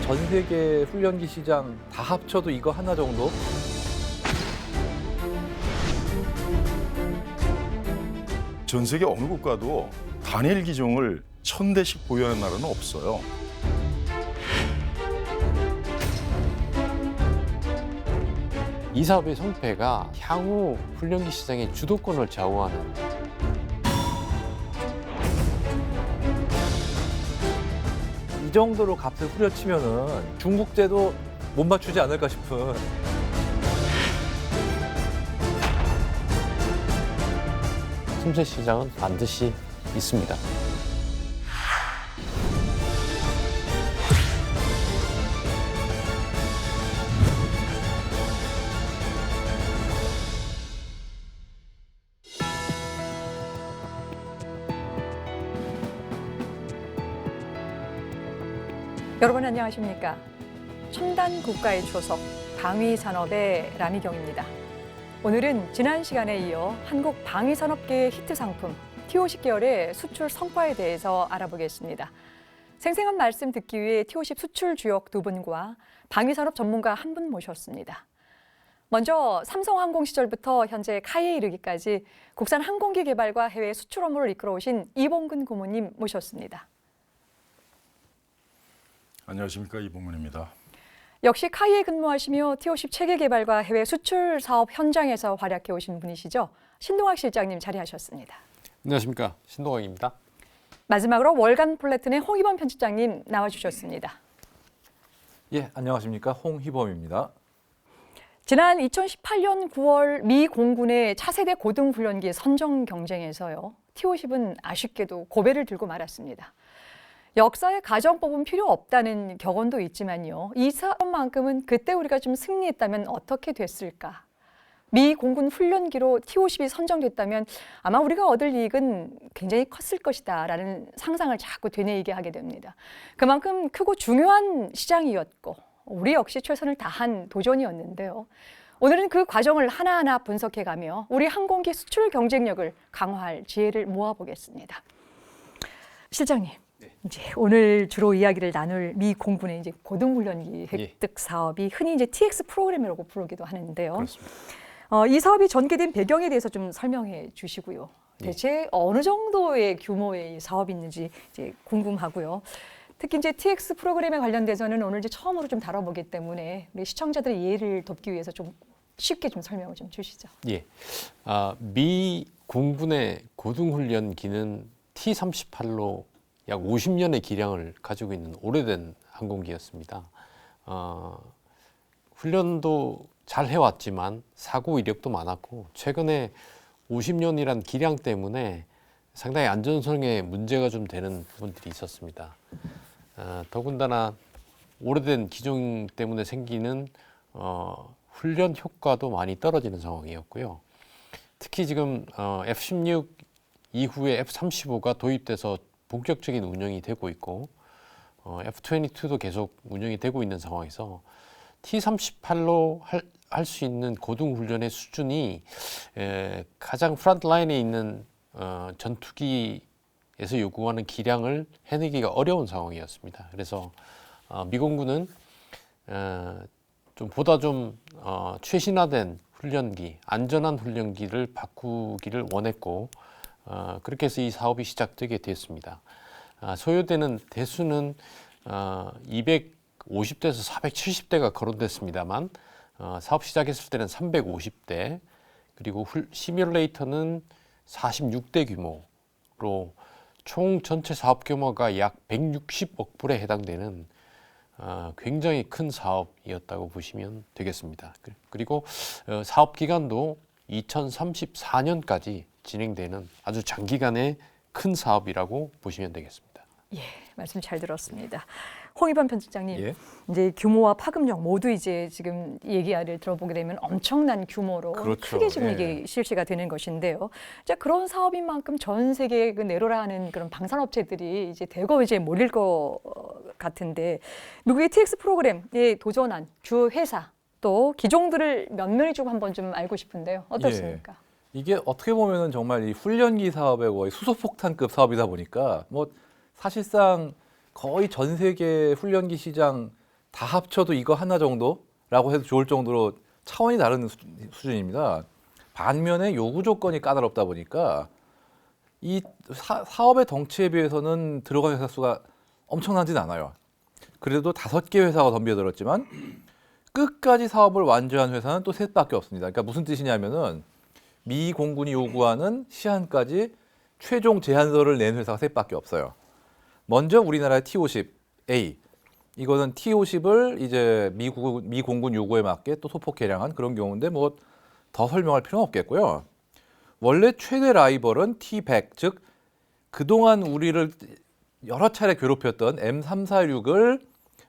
전 세계 훈련기 시장 다 합쳐도 이거 하나 정도? 전 세계 어느 국가도 단일 기종을 1000대씩 보유하는 나라는 없어요. 이 사업의 성패가 향후 훈련기 시장의 주도권을 좌우하는 이 정도로 값을 후려치면은 중국제도 못 맞추지 않을까 싶은. 틈새 시장은 반드시 있습니다. 여러분 안녕하십니까? 첨단 국가의 초석, 방위산업의 라미경입니다. 오늘은 지난 시간에 이어 한국 방위산업계의 히트 상품 T50 계열의 수출 성과에 대해서 알아보겠습니다. 생생한 말씀 듣기 위해 T50 수출 주역 두 분과 방위산업 전문가 한 분 모셨습니다. 먼저 삼성항공 시절부터 현재 카이에 이르기까지 국산 항공기 개발과 해외 수출 업무를 이끌어오신 이봉근 고문님 모셨습니다. 안녕하십니까, 이봉근입니다. 역시 카이에 근무하시며 T50 체계 개발과 해외 수출 사업 현장에서 활약해 오신 분이시죠. 신동학 실장님 자리하셨습니다. 안녕하십니까, 신동학입니다. 마지막으로 월간 플래튼의 홍희범 편집장님 나와주셨습니다. 예, 안녕하십니까. 홍희범입니다. 지난 2018년 9월 미 공군의 차세대 고등훈련기 선정 경쟁에서요. T50은 아쉽게도 고배를 들고 말았습니다. 역사에 가정법은 필요 없다는 격언도 있지만요. 이 사업만큼은 그때 우리가 좀 승리했다면 어떻게 됐을까? 미 공군 훈련기로 T50이 선정됐다면 아마 우리가 얻을 이익은 굉장히 컸을 것이다라는 상상을 자꾸 되뇌이게 하게 됩니다. 그만큼 크고 중요한 시장이었고 우리 역시 최선을 다한 도전이었는데요. 오늘은 그 과정을 하나하나 분석해가며 우리 항공기 수출 경쟁력을 강화할 지혜를 모아보겠습니다. 실장님. 이제 오늘 주로 이야기를 나눌 미 공군의 이제 고등훈련기 획득 사업이 흔히 이제 TX 프로그램이라고 부르기도 하는데요. 그렇습니다. 이 사업이 전개된 배경에 대해서 좀 설명해 주시고요. 대체 어느 정도의 규모의 사업이 있는지 이제 궁금하고요. 특히 이제 TX 프로그램에 관련돼서는 오늘 이제 처음으로 좀 다뤄보기 때문에 우리 시청자들의 이해를 돕기 위해서 좀 쉽게 좀 설명을 좀 주시죠. 예, 미 공군의 고등훈련기는 T-38로 약 50년의 기량을 가지고 있는 오래된 항공기였습니다. 훈련도 잘 해왔지만 사고 이력도 많았고 최근에 50년이란 기량 때문에 상당히 안전성에 문제가 좀 되는 부분들이 있었습니다. 더군다나 오래된 기종 때문에 생기는 훈련 효과도 많이 떨어지는 상황이었고요. 특히 지금 F-16 이후에 F-35가 도입돼서 본격적인 운영이 되고 있고 F-22도 계속 운영이 되고 있는 상황에서 T-38로 할 수 있는 고등훈련의 수준이 가장 프론트라인에 있는 전투기에서 요구하는 기량을 해내기가 어려운 상황이었습니다. 그래서 미공군은 보다 좀 최신화된 훈련기, 안전한 훈련기를 바꾸기를 원했고 그렇게 해서 이 사업이 시작되게 됐습니다. 소요되는 대수는 250대에서 470대가 거론됐습니다만 사업 시작했을 때는 350대 그리고 시뮬레이터는 46대 규모로 총 전체 사업 규모가 약 160억 불에 해당되는 굉장히 큰 사업이었다고 보시면 되겠습니다. 그리고 사업 기간도 2034년까지 진행되는 아주 장기간의 큰 사업이라고 보시면 되겠습니다. 예, 말씀 잘 들었습니다. 홍희범 편집장님, 예. 이제 규모와 파급력 모두 이제 지금 얘기를 들어보게 되면 엄청난 규모로 그렇죠. 크게 지금 예. 이게 실시가 되는 것인데요. 자, 그런 사업인 만큼 전 세계 그 내로라 하는 그런 방산업체들이 이제 대거 이제 몰릴 것 같은데 미국의 TX 프로그램에 도전한 주 회사 또 기종들을 면면히 좀 한번 좀 알고 싶은데요. 어떻습니까? 예. 이게 어떻게 보면은 정말 이 훈련기 사업의 거의 수소폭탄급 사업이다 보니까 뭐 사실상 거의 전 세계 훈련기 시장 다 합쳐도 이거 하나 정도라고 해도 좋을 정도로 차원이 다른 수준입니다. 반면에 요구 조건이 까다롭다 보니까 이 사업의 덩치에 비해서는 들어간 회사 수가 엄청나진 않아요. 그래도 5개 회사가 덤벼들었지만 끝까지 사업을 완주한 회사는 또 3밖에 없습니다. 그러니까 무슨 뜻이냐면은 미 공군이 요구하는 시한까지 최종 제안서를 낸 회사가 3밖에 없어요. 먼저 우리나라의 T-50A 이거는 T-50을 이제 미 공군 요구에 맞게 또 소폭 개량한 그런 경우인데 뭐 더 설명할 필요는 없겠고요. 원래 최대 라이벌은 T-100, 즉 그동안 우리를 여러 차례 괴롭혔던 M346을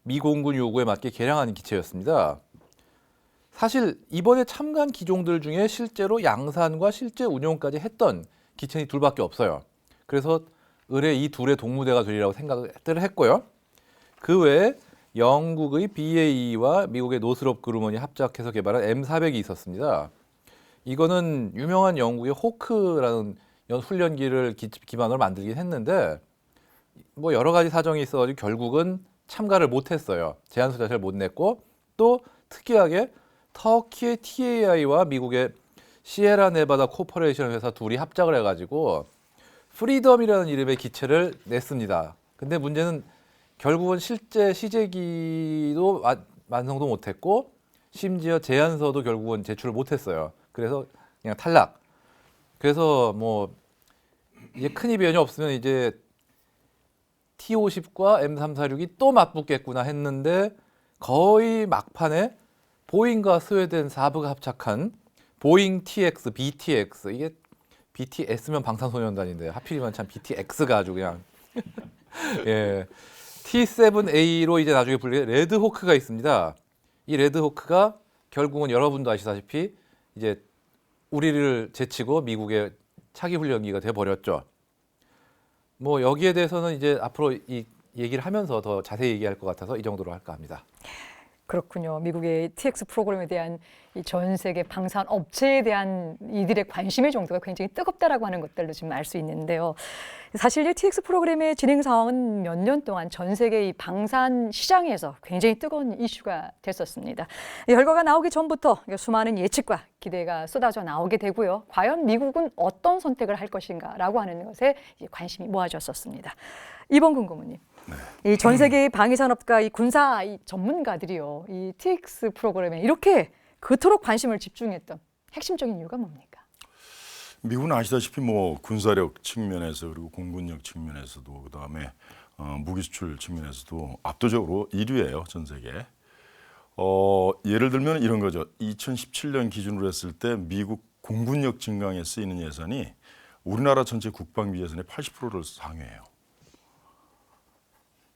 미 공군 요구에 맞게 개량한 기체였습니다. 사실 이번에 참가한 기종들 중에 실제로 양산과 실제 운용까지 했던 기체는 이 둘밖에 없어요. 그래서 의뢰 이 둘의 동무대가 되리라고 생각을 했고요. 그 외에 영국의 BAE와 미국의 노스롭 그루먼이 합작해서 개발한 M400이 있었습니다. 이거는 유명한 영국의 호크라는 훈련기를 기반으로 만들긴 했는데 뭐 여러 가지 사정이 있어가지고 결국은 참가를 못했어요. 제안서 자체를 못 냈고 또 특이하게 터키의 TAI와 미국의 시에라 네바다 코퍼레이션 회사 둘이 합작을 해가지고 프리덤이라는 이름의 기체를 냈습니다. 근데 문제는 결국은 실제 시제기도 완성도 못했고 심지어 제안서도 결국은 제출을 못했어요. 그래서 그냥 탈락. 그래서 뭐 이제 큰 이변이 없으면 이제 T-50과 M346이 또 맞붙겠구나 했는데 거의 막판에 보잉과 스웨덴 사브가 합작한 보잉 TX, BTX 이게 BTS면 방탄소년단인데 하필이면 참 BTX가 아주 그냥 예. T-7A로 이제 나중에 불리는 레드호크가 있습니다. 이 레드호크가 결국은 여러분도 아시다시피 이제 우리를 제치고 미국의 차기 훈련기가 돼 버렸죠. 뭐 여기에 대해서는 이제 앞으로 이 얘기를 하면서 더 자세히 얘기할 것 같아서 이 정도로 할까 합니다. 그렇군요. 미국의 TX 프로그램에 대한 이 전 세계 방산 업체에 대한 이들의 관심의 정도가 굉장히 뜨겁다라고 하는 것들도 지금 알 수 있는데요. 사실 이 TX 프로그램의 진행 상황은 몇 년 동안 전 세계 이 방산 시장에서 굉장히 뜨거운 이슈가 됐었습니다. 이 결과가 나오기 전부터 수많은 예측과 기대가 쏟아져 나오게 되고요. 과연 미국은 어떤 선택을 할 것인가라고 하는 것에 관심이 모아졌었습니다. 이범근 고문님. 이 전 세계의 방위 산업과 이 군사 이 전문가들이요, 이 TX 프로그램에 이렇게 그토록 관심을 집중했던 핵심적인 이유가 뭡니까? 미국은 아시다시피 뭐 군사력 측면에서 그리고 공군력 측면에서도 그다음에 무기 수출 측면에서도 압도적으로 1위예요, 전 세계. 예를 들면 이런 거죠. 2017년 기준으로 했을 때 미국 공군력 증강에 쓰이는 예산이 우리나라 전체 국방비 예산의 80%를 상회해요.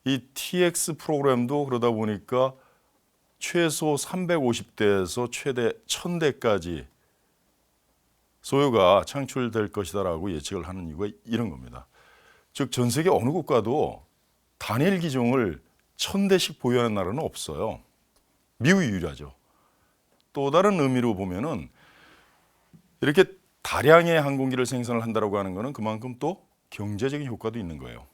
이 TX 프로그램도 그러다 보니까 최소 350대에서 최대 1000대까지 소요가 창출될 것이다라고 예측을 하는 이유가 이런 겁니다. 즉 전 세계 어느 국가도 단일 기종을 1000대씩 보유하는 나라는 없어요. 미국이 유일하죠. 또 다른 의미로 보면은 이렇게 다량의 항공기를 생산을 한다라고 하는 거는 그만큼 또 경제적인 효과도 있는 거예요.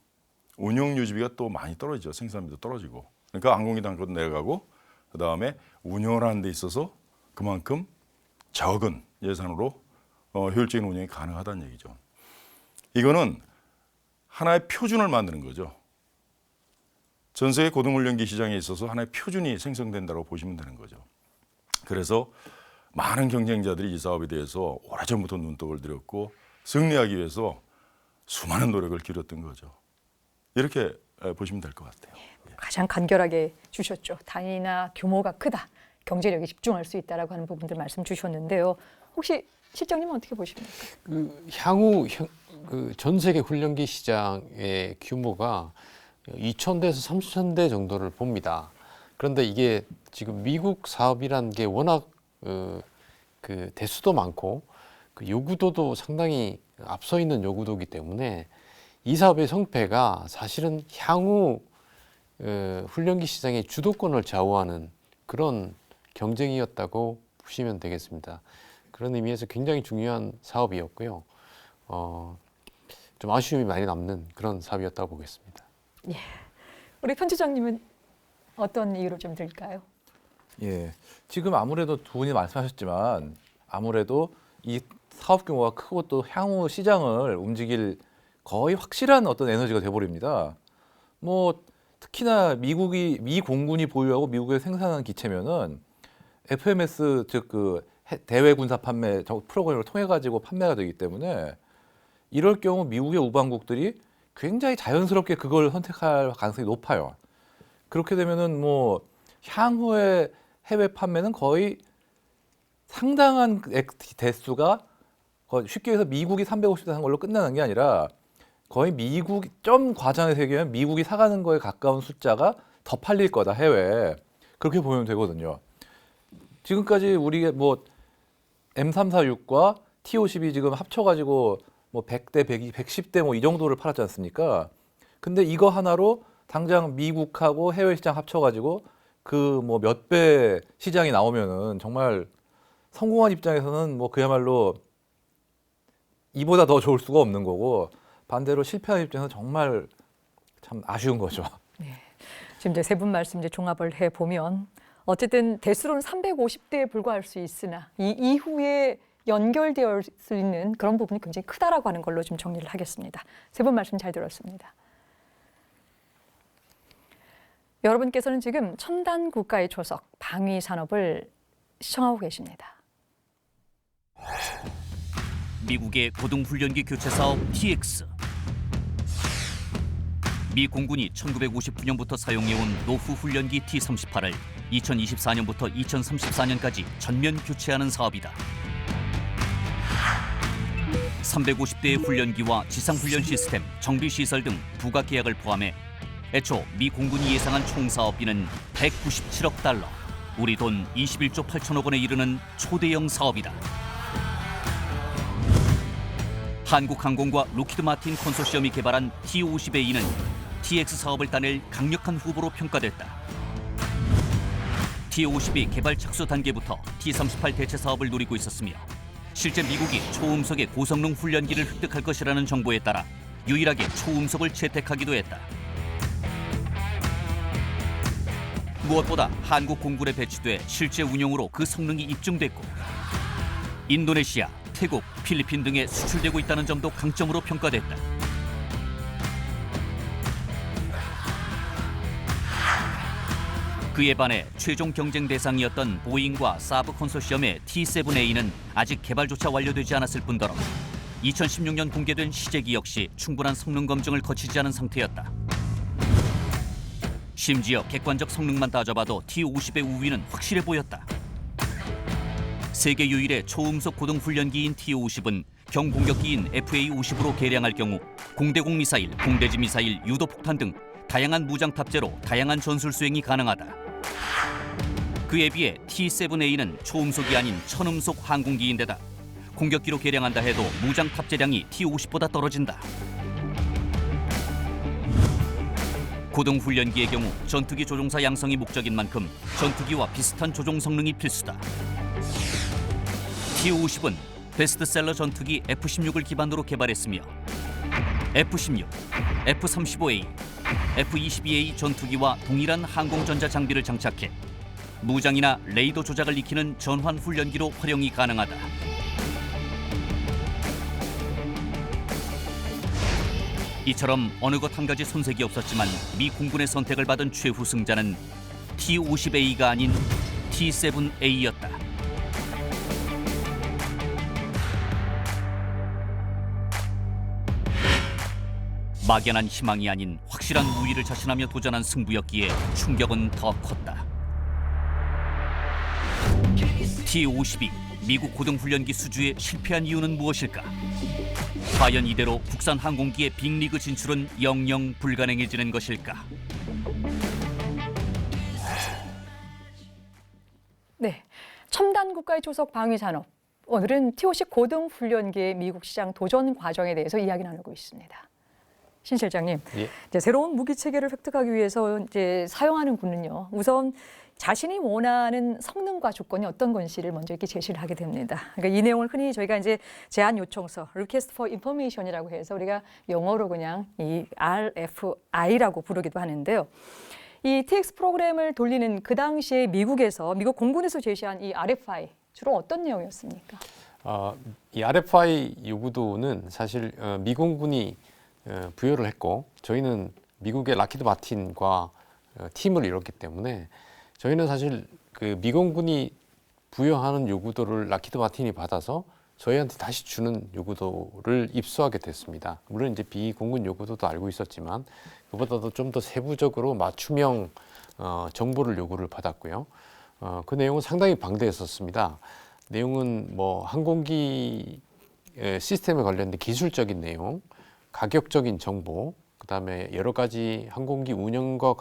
운용 유지비가 또 많이 떨어지죠. 생산비도 떨어지고. 그러니까 항공기 단가도 내려가고 그다음에 운영을 하는 데 있어서 그만큼 적은 예산으로 효율적인 운영이 가능하다는 얘기죠. 이거는 하나의 표준을 만드는 거죠. 전 세계 고등훈련기 시장에 있어서 하나의 표준이 생성된다고 보시면 되는 거죠. 그래서 많은 경쟁자들이 이 사업에 대해서 오래전부터 눈독을 들였고 승리하기 위해서 수많은 노력을 기울였던 거죠. 이렇게 보시면 될 것 같아요. 가장 간결하게 주셨죠. 단위나 규모가 크다. 경제력에 집중할 수 있다라고 하는 부분들 말씀 주셨는데요. 혹시 실장님은 어떻게 보십니까? 향후 전 세계 훈련기 시장의 규모가 2,000대에서 3,000대 정도를 봅니다. 그런데 이게 지금 미국 사업이라는 게 워낙 그 대수도 많고 그 요구도도 상당히 앞서 있는 요구도이기 때문에 이 사업의 성패가 사실은 향후 훈련기 시장의 주도권을 좌우하는 그런 경쟁이었다고 보시면 되겠습니다. 그런 의미에서 굉장히 중요한 사업이었고요. 좀 아쉬움이 많이 남는 그런 사업이었다고 보겠습니다. 예. 우리 편집장님은 어떤 이유로 좀 들까요? 예, 지금 아무래도 두 분이 말씀하셨지만 아무래도 이 사업 규모가 크고 또 향후 시장을 움직일 거의 확실한 어떤 에너지가 돼버립니다. 뭐 특히나 미 공군이 보유하고 미국에 생산하는 기체면은 FMS 즉 그 대외 군사 판매 프로그램을 통해 가지고 판매가 되기 때문에 이럴 경우 미국의 우방국들이 굉장히 자연스럽게 그걸 선택할 가능성이 높아요. 그렇게 되면은 뭐 향후에 해외 판매는 거의 상당한 대수가 쉽게 해서 미국이 350대 산 걸로 끝나는 게 아니라 거의 미국 좀 과장해서 얘기하면 미국이 사가는 거에 가까운 숫자가 더 팔릴 거다 해외에 그렇게 보면 되거든요. 지금까지 우리 뭐 M346과 T-52 지금 합쳐가지고 뭐 100대, 120, 110대 뭐 이 정도를 팔았지 않습니까? 근데 이거 하나로 당장 미국하고 해외 시장 합쳐가지고 그 뭐 몇 배 시장이 나오면은 정말 성공한 입장에서는 뭐 그야말로 이보다 더 좋을 수가 없는 거고 반대로 실패한 입장에서는 정말 참 아쉬운 거죠. 지금 이제 세 분 말씀 이제 종합을 해 보면 어쨌든 대수로는 350대에 불과할 수 있으나 이 이후에 연결되어 수 있는 그런 부분이 굉장히 크다라고 하는 걸로 좀 정리를 하겠습니다. 세 분 말씀 잘 들었습니다. 여러분께서는 지금 첨단 국가의 초석 방위 산업을 시청하고 계십니다. 미국의 고등훈련기 교체 사업 TX. 미 공군이 1959년부터 사용해온 노후 훈련기 T-38을 2024년부터 2034년까지 전면 교체하는 사업이다. 350대의 훈련기와 지상훈련 시스템, 정비시설 등 부가 계약을 포함해 애초 미 공군이 예상한 총 사업비는 197억 달러, 우리 돈 21조 8천억 원에 이르는 초대형 사업이다. 한국항공과 로키드 마틴 컨소시엄이 개발한 T-50A는 TX 사업을 따낼 강력한 후보로 평가됐다. T-50이 개발 착수 단계부터 T-38 대체 사업을 노리고 있었으며 실제 미국이 초음속의 고성능 훈련기를 획득할 것이라는 정보에 따라 유일하게 초음속을 채택하기도 했다. 무엇보다 한국 공군에 배치돼 실제 운용으로 그 성능이 입증됐고 인도네시아, 태국, 필리핀 등에 수출되고 있다는 점도 강점으로 평가됐다. 그에 반해 최종 경쟁 대상이었던 보잉과 사브 컨소시엄의 T-7A는 아직 개발조차 완료되지 않았을 뿐더러 2016년 공개된 시제기 역시 충분한 성능 검증을 거치지 않은 상태였다. 심지어 객관적 성능만 따져봐도 T-50의 우위는 확실해 보였다. 세계 유일의 초음속 고등 훈련기인 T-50은 경공격기인 FA-50으로 개량할 경우 공대공 미사일, 공대지 미사일, 유도폭탄 등 다양한 무장 탑재로 다양한 전술 수행이 가능하다. 그에 비해 T-7A는 초음속이 아닌 천음속 항공기인데다 공격기로 개량한다 해도 무장 탑재량이 T-50보다 떨어진다. 고등훈련기의 경우 전투기 조종사 양성이 목적인 만큼 전투기와 비슷한 조종 성능이 필수다. T-50은 베스트셀러 전투기 F-16을 기반으로 개발했으며 F-16, F-35A, F-22A 전투기와 동일한 항공전자 장비를 장착해 무장이나 레이더 조작을 익히는 전환 훈련기로 활용이 가능하다. 이처럼 어느 것 한 가지 손색이 없었지만 미 공군의 선택을 받은 최후 승자는 T-50A가 아닌 T-7A였다. 막연한 희망이 아닌 확실한 우위를 자신하며 도전한 승부였기에 충격은 더 컸다. T-52, 미국 고등훈련기 수주에 실패한 이유는 무엇일까? 과연 이대로 국산 항공기의 빅리그 진출은 영영 불가능해지는 것일까? 네, 첨단 국가의 초석 방위 산업. 오늘은 T-50 고등 훈련기의 미국 시장 도전 과정에 대해서 이야기 나누고 있습니다. 신 실장님, 예. 이제 새로운 무기 체계를 획득하기 위해서 이제 사용하는 군은요. 우선 자신이 원하는 성능과 조건이 어떤 건지를 먼저 이렇게 제시를 하게 됩니다. 그러니까 이 내용을 흔히 저희가 이제 제안 요청서, Request for Information이라고 해서 우리가 영어로 그냥 이 RFI라고 부르기도 하는데요. 이 TX 프로그램을 돌리는 그 당시에 미국 공군에서 제시한 이 RFI 주로 어떤 내용이었습니까? 이 RFI 요구도는 사실 미공군이 부여를 했고 저희는 미국의 락히드 마틴과 팀을 이뤘기 때문에 저희는 사실 그 미공군이 부여하는 요구도를 락히드 마틴이 받아서 저희한테 다시 주는 요구도를 입수하게 됐습니다. 물론 이제 비공군 요구도도 알고 있었지만 그보다도 좀 더 세부적으로 맞춤형 정보를 요구를 받았고요. 그 내용은 상당히 방대했었습니다. 내용은 뭐 항공기 시스템에 관련된 기술적인 내용, 가격적인 정보, 그다음에 여러 가지 항공기 운영과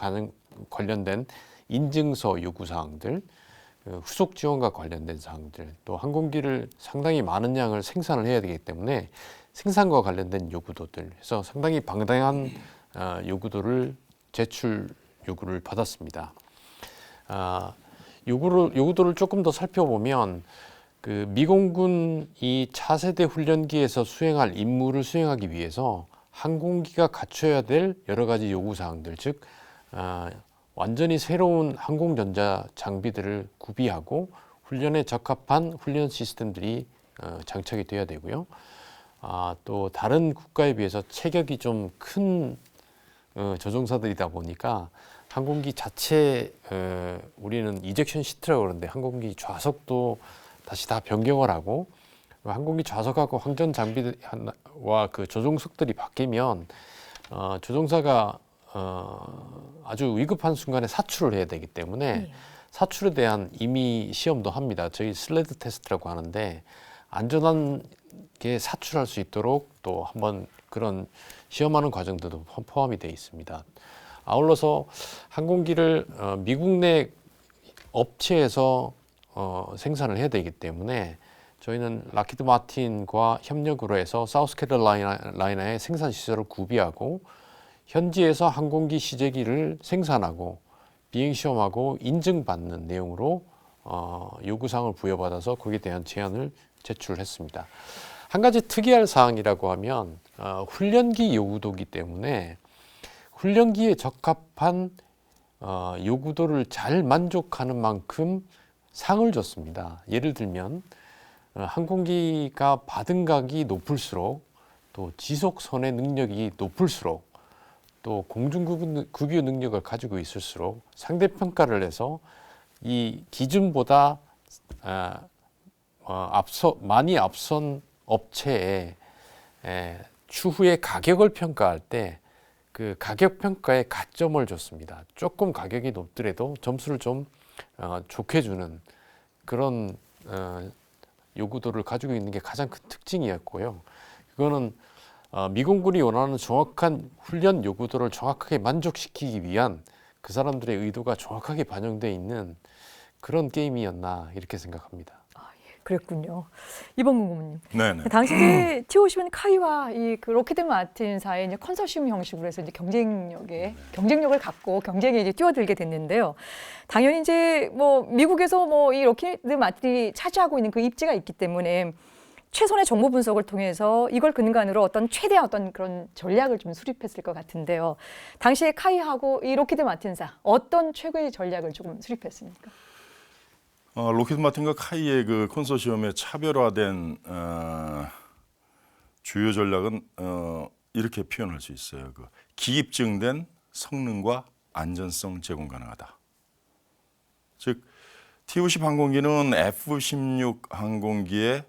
관련된 인증서 요구 사항들, 후속 지원과 관련된 사항들, 또 항공기를 상당히 많은 양을 생산을 해야 되기 때문에 생산과 관련된 요구도들 해서 상당히 방대한 요구도를 제출 요구를 받았습니다. 요구도를 조금 더 살펴보면 그 미공군 이 차세대 훈련기에서 수행할 임무를 수행하기 위해서 항공기가 갖춰야 될 여러 가지 요구 사항들, 즉 완전히 새로운 항공전자 장비들을 구비하고 훈련에 적합한 훈련 시스템들이 장착이 돼야 되고요. 또 다른 국가에 비해서 체격이 좀 큰 조종사들이다 보니까 항공기 자체 우리는 이젝션 시트라고 그러는데 항공기 좌석도 다시 다 변경을 하고 항공기 좌석하고 항전 장비와 그 조종석들이 바뀌면 조종사가 아주 위급한 순간에 사출을 해야 되기 때문에 사출에 대한 임의 시험도 합니다. 저희 슬레드 테스트라고 하는데 안전하게 사출할 수 있도록 또 한번 그런 시험하는 과정들도 포함이 되어 있습니다. 아울러서 항공기를 미국 내 업체에서 생산을 해야 되기 때문에 저희는 락히드 마틴과 협력으로 해서 사우스캐롤라이나의 생산 시설을 구비하고 현지에서 항공기 시제기를 생산하고 비행 시험하고 인증받는 내용으로 요구사항을 부여받아서 거기에 대한 제안을 제출했습니다. 한 가지 특이할 사항이라고 하면 훈련기 요구도이기 때문에 훈련기에 적합한 요구도를 잘 만족하는 만큼 상을 줬습니다. 예를 들면 항공기가 바등각이 높을수록 또 지속선의 능력이 높을수록 또 공중급유 능력을 가지고 있을수록 상대평가를 해서 이 기준보다 많이 앞선 업체의 추후에 가격을 평가할 때 그 가격 평가에 가점을 줬습니다. 조금 가격이 높더라도 점수를 좀 좋게 주는 그런 요구도를 가지고 있는 게 가장 큰 특징이었고요. 그거는 미공군이 원하는 정확한 훈련 요구도를 정확하게 만족시키기 위한 그 사람들의 의도가 정확하게 반영되어 있는 그런 게임이었나 이렇게 생각합니다. 그랬군요. 이범근 고문님. 네네. 당시 이제 T-50은 카이와 그 로키드 마틴사의 이제 컨소시엄 형식으로 해서 이제 경쟁력을 갖고 경쟁에 이제 뛰어들게 됐는데요. 당연히 이제 뭐 미국에서 뭐 이 로키드 마틴이 차지하고 있는 그 입지가 있기 때문에 최선의 정보 분석을 통해서 이걸 근간으로 최대한 어떤 그런 전략을 좀 수립했을 것 같은데요. 당시에 카이하고 이 로키드 마틴사 어떤 최고의 전략을 조금 수립했습니까? 로키드 마틴과 카이의 그 컨소시엄의 차별화된 주요 전략은 이렇게 표현할 수 있어요. 그 기입증된 성능과 안전성 제공 가능하다. 즉 T-50 항공기는 F-16 항공기의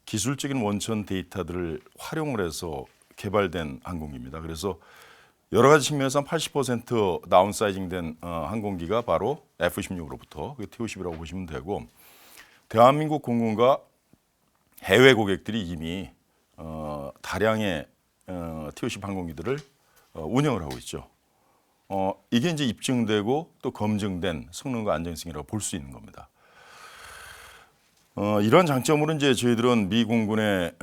기술적인 원천 데이터들을 활용을 해서 개발된 항공기입니다. 그래서 여러 가지 측면에서 80% 다운사이징된 항공기가 바로 F-16으로부터 T-50이라고 보시면 되고 대한민국 공군과 해외 고객들이 이미 다량의 T-50 항공기들을 운영을 하고 있죠. 이게 이제 입증되고 또 검증된 성능과 안정성이라고 볼 수 있는 겁니다. 이런 장점으로 이제 저희들은 미 공군에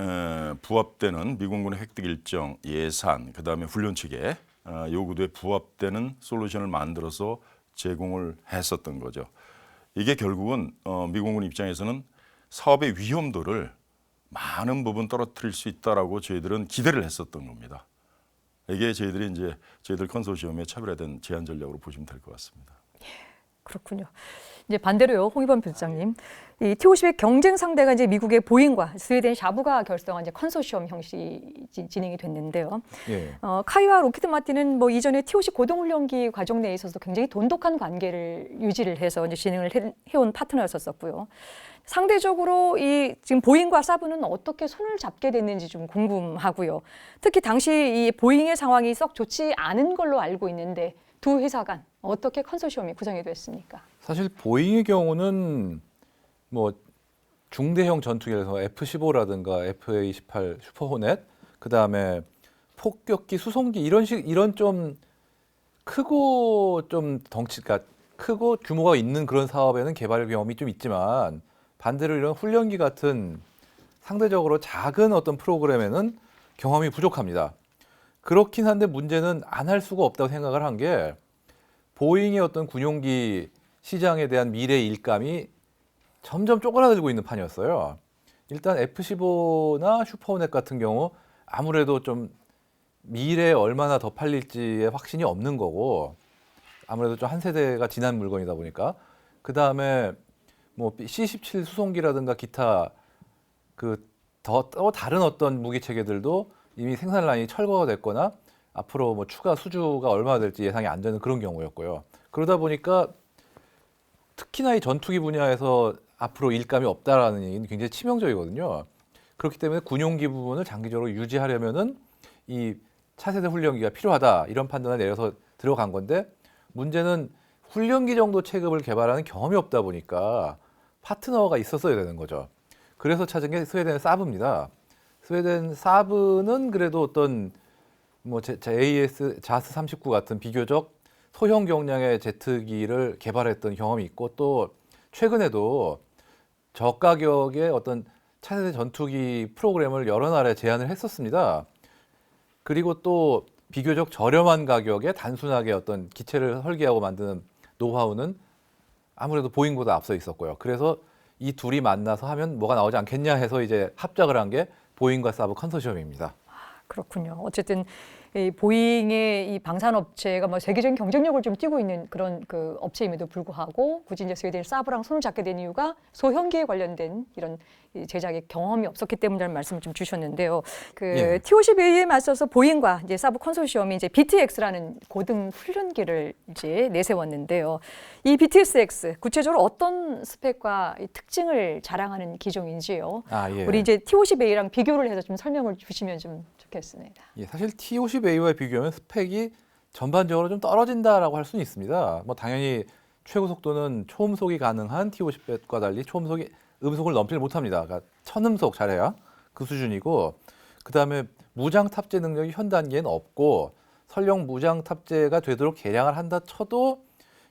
부합되는 미 공군의 획득 일정, 예산, 그다음에 훈련 측의 요구도에 부합되는 솔루션을 만들어서 제공을 했었던 거죠. 이게 결국은 미공군 입장에서는 사업의 위험도를 많은 부분 떨어뜨릴 수 있다라고 저희들은 기대를 했었던 겁니다. 이게 저희들 컨소시엄의 차별화된 제한 전략으로 보시면 될 것 같습니다. 그렇군요. 이제 반대로요, 홍익범 필장님. 이 T-50의 경쟁 상대가 이제 미국의 보잉과 스웨덴 샤브가 결성한 이제 컨소시엄 형식이 진행이 됐는데요. 예. 카이와 록히드 마틴은 뭐 이전에 T-50 고동훈련기 과정 내에 있어서 굉장히 돈독한 관계를 유지를 해서 이제 진행을 해온 파트너였었고요. 상대적으로 이 지금 보잉과 사브는 어떻게 손을 잡게 됐는지 좀 궁금하고요. 특히 당시 이 보잉의 상황이 썩 좋지 않은 걸로 알고 있는데 두 회사 간 어떻게 컨소시엄이 구성이 됐습니까? 사실 보잉의 경우는 뭐 중대형 전투기에서 F-15라든가 FA-18 슈퍼호넷, 그 다음에 폭격기, 수송기 이런 좀 크고 좀 덩치가 크고 규모가 있는 그런 사업에는 개발 경험이 좀 있지만 반대로 이런 훈련기 같은 상대적으로 작은 어떤 프로그램에는 경험이 부족합니다. 그렇긴 한데 문제는 안 할 수가 없다고 생각을 한 게 보잉의 어떤 군용기 시장에 대한 미래 일감이 점점 쪼그라들고 있는 판이었어요. 일단 F-15나 슈퍼호넷 같은 경우 아무래도 좀 미래에 얼마나 더 팔릴지에 확신이 없는 거고 아무래도 좀 한 세대가 지난 물건이다 보니까 그 다음에 뭐 C-17 수송기라든가 기타 또 다른 어떤 무기 체계들도 이미 생산 라인이 철거가 됐거나 앞으로 뭐 추가 수주가 얼마나 될지 예상이 안 되는 그런 경우였고요. 그러다 보니까 특히나 이 전투기 분야에서 앞으로 일감이 없다라는 얘기는 굉장히 치명적이거든요. 그렇기 때문에 군용기 부분을 장기적으로 유지하려면은 이 차세대 훈련기가 필요하다 이런 판단을 내려서 들어간 건데 문제는 훈련기 정도 체급을 개발하는 경험이 없다 보니까 파트너가 있었어야 되는 거죠. 그래서 찾은 게 스웨덴 사브입니다. 스웨덴 사브는 그래도 어떤 뭐 AS 자스 39 같은 비교적 소형 경량의 제트기를 개발했던 경험이 있고 또 최근에도 저가격의 어떤 차세대 전투기 프로그램을 여러 나라에 제안을 했었습니다. 그리고 또 비교적 저렴한 가격에 단순하게 어떤 기체를 설계하고 만드는 노하우는 아무래도 보잉보다 앞서 있었고요. 그래서 이 둘이 만나서 하면 뭐가 나오지 않겠냐 해서 이제 합작을 한 게 보잉과 사브 컨소시엄입니다. 그렇군요. 어쨌든 이 보잉의 이 방산업체가 뭐 세계적인 경쟁력을 좀 띄고 있는 그런 그 업체임에도 불구하고 굳이 이제 스웨덴 사브랑 손을 잡게 된 이유가 소형기에 관련된 이런 이 제작의 경험이 없었기 때문이라는 말씀을 좀 주셨는데요. 예. T-50A에 맞서서 보잉과 이제 사브 컨소시엄이 이제 BTX라는 고등 훈련기를 이제 내세웠는데요. 이 BTX 구체적으로 어떤 스펙과 이 특징을 자랑하는 기종인지요. 예. 우리 이제 T-50A랑 비교를 해서 좀 설명을 주시면 좀 좋겠습니다. 예, 사실 T-50A와 비교하면 스펙이 전반적으로 좀 떨어진다라고 할 수는 있습니다. 뭐 당연히 최고 속도는 초음속이 가능한 T-50과 달리 초음속이 음속을 넘지를 못합니다. 그러니까 천음속 잘해야 그 수준이고 그 다음에 무장 탑재 능력이 현 단계는 없고 설령 무장 탑재가 되도록 개량을 한다 쳐도